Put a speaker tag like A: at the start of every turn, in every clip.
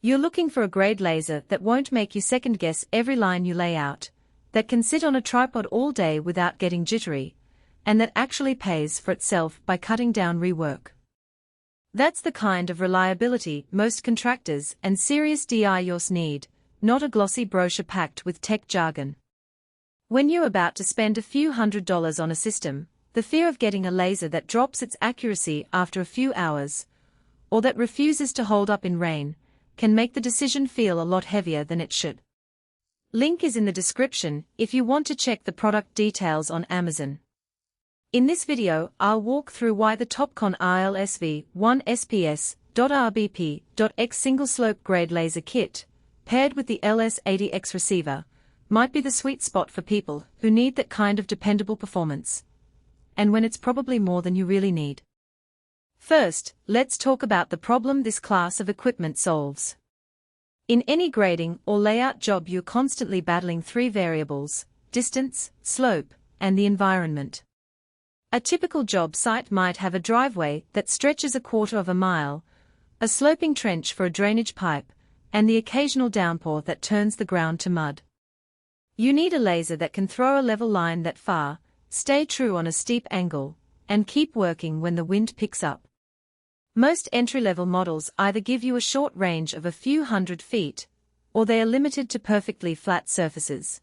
A: You're looking for a grade laser that won't make you second-guess every line you lay out, that can sit on a tripod all day without getting jittery, and that actually pays for itself by cutting down rework. That's the kind of reliability most contractors and serious DIYers need, not a glossy brochure packed with tech jargon. When you're about to spend a few $100s on a system, the fear of getting a laser that drops its accuracy after a few hours, or that refuses to hold up in rain, can make the decision feel a lot heavier than it should. Link is in the description if you want to check the product details on Amazon. In this video, I'll walk through why the Topcon LS-80X PS.RBP.X single-slope grade laser kit, paired with the LS-80X Receiver, might be the sweet spot for people who need that kind of dependable performance, and when it's probably more than you really need. First, let's talk about the problem this class of equipment solves. In any grading or layout job, you're constantly battling three variables: distance, slope, and the environment. A typical job site might have a driveway that stretches a quarter of a mile, a sloping trench for a drainage pipe, and the occasional downpour that turns the ground to mud. You need a laser that can throw a level line that far, stay true on a steep angle, and keep working when the wind picks up. Most entry-level models either give you a short range of a few hundred feet, or they are limited to perfectly flat surfaces.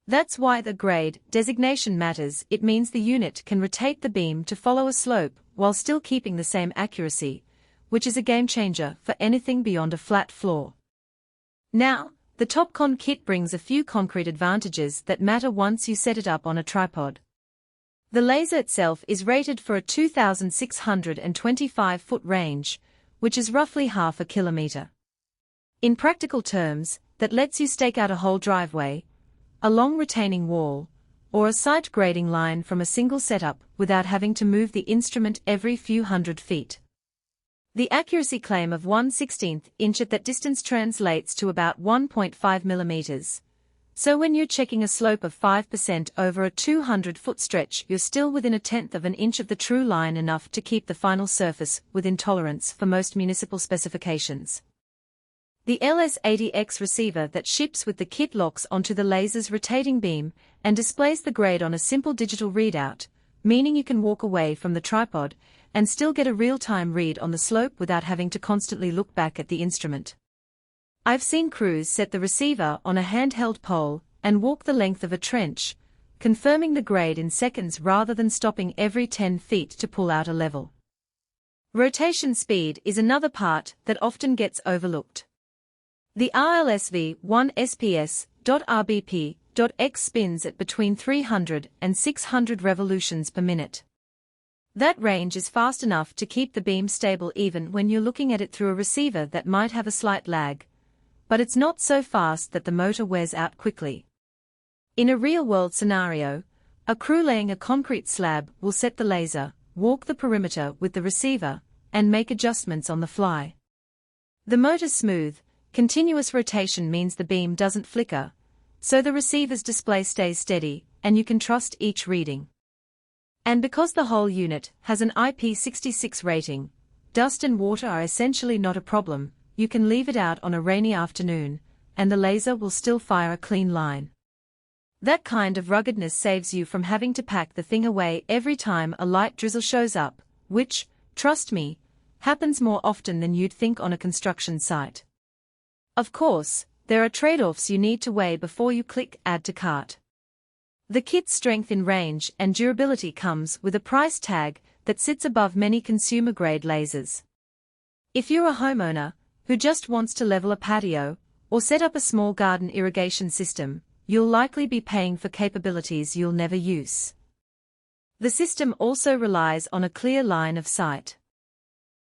A: That's why the grade designation matters. It means the unit can rotate the beam to follow a slope while still keeping the same accuracy, which is a game-changer for anything beyond a flat floor. Now, the Topcon kit brings a few concrete advantages that matter once you set it up on a tripod. The laser itself is rated for a 2,625-foot range, which is roughly half a kilometer. In practical terms, that lets you stake out a whole driveway, a long retaining wall, or a site grading line from a single setup without having to move the instrument every few hundred feet. The accuracy claim of 1/16 inch at that distance translates to about 1.5 millimeters. So when you're checking a slope of 5% over a 200-foot stretch, you're still within a tenth of an inch of the true line, enough to keep the final surface within tolerance for most municipal specifications. The LS-80X receiver that ships with the kit locks onto the laser's rotating beam and displays the grade on a simple digital readout, meaning you can walk away from the tripod and still get a real-time read on the slope without having to constantly look back at the instrument. I've seen crews set the receiver on a handheld pole and walk the length of a trench, confirming the grade in seconds rather than stopping every 10 feet to pull out a level. Rotation speed is another part that often gets overlooked. The LS-80X PS.RBP.X spins at between 300 and 600 revolutions per minute. That range is fast enough to keep the beam stable even when you're looking at it through a receiver that might have a slight lag, but it's not so fast that the motor wears out quickly. In a real-world scenario, a crew laying a concrete slab will set the laser, walk the perimeter with the receiver, and make adjustments on the fly. The motor's smooth, continuous rotation means the beam doesn't flicker, so the receiver's display stays steady, and you can trust each reading. And because the whole unit has an IP66 rating, dust and water are essentially not a problem. You can leave it out on a rainy afternoon, and the laser will still fire a clean line. That kind of ruggedness saves you from having to pack the thing away every time a light drizzle shows up, which, trust me, happens more often than you'd think on a construction site. Of course, there are trade-offs you need to weigh before you click Add to Cart. The kit's strength in range and durability comes with a price tag that sits above many consumer-grade lasers. If you're a homeowner who just wants to level a patio or set up a small garden irrigation system, you'll likely be paying for capabilities you'll never use. The system also relies on a clear line of sight.